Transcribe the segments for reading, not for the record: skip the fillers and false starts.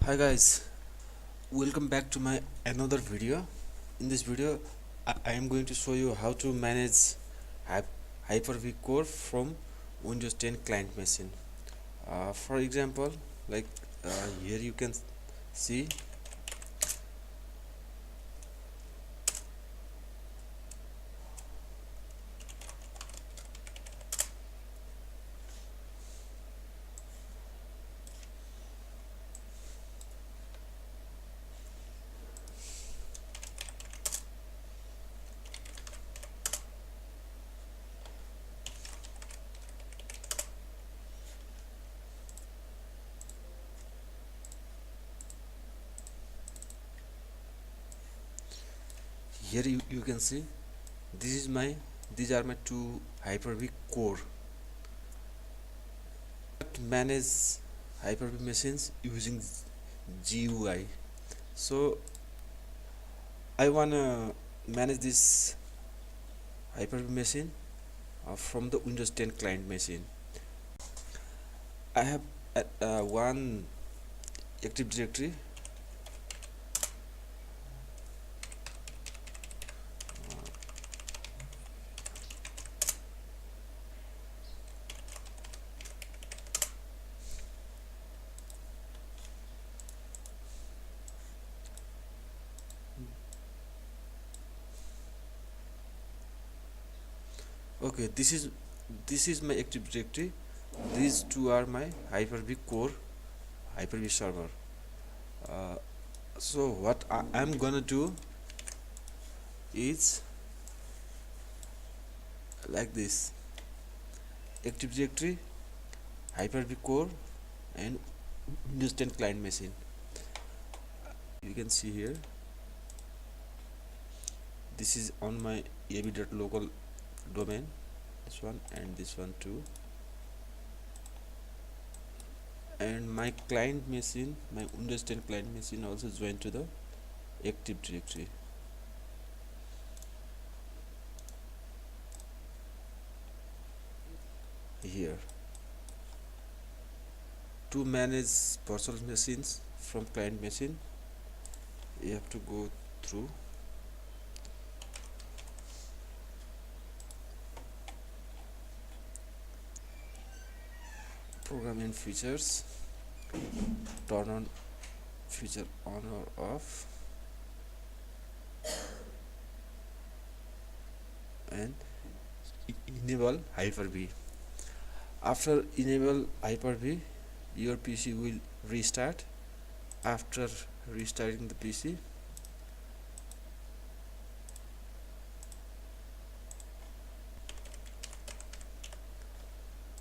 Hi guys, welcome back to my another video. In this video I am going to show you how to manage Hyper-V core from Windows 10 client machine. For example, like here you can see you can see these are my two Hyper-V core. Manage Hyper-V machines using GUI. So I wanna manage this Hyper-V machine from the Windows 10 client machine. I have one Active Directory. Okay, this is my Active Directory. These two are my Hyper-V core, Hyper-V server. So what I'm gonna do is like this: Active Directory, Hyper-V core, and Windows 10 client machine. You can see here. This is on my ab.local domain. This one and this one too. And my client machine, my Windows 10 client machine, also joined to the Active Directory. Here, to manage virtual machines from client machine, you have to go through program and features, turn on feature on or off, and enable Hyper-V. After enable Hyper-V, your PC will restart. After restarting the PC,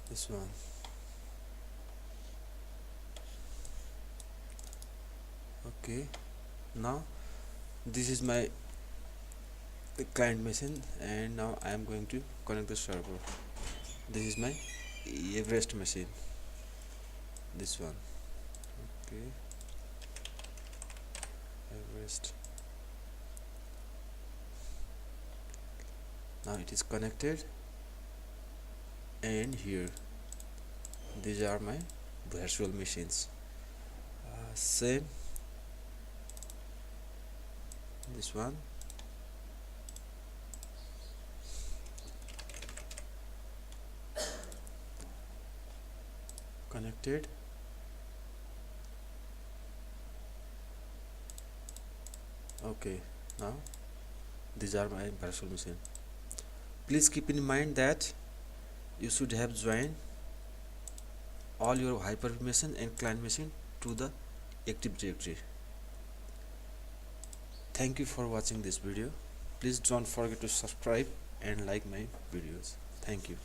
this one, okay, now this is my client machine, and now I am going to connect the server. This is my Everest machine, this one, okay, Everest. Now it is connected, and here these are my virtual machines. Same, this one, connected, okay. Now these are my virtual machine. Please keep in mind that you should have joined all your Hyper-V machine and client machine to the Active Directory. Thank you for watching this video. Please don't forget to subscribe and like my videos. Thank you.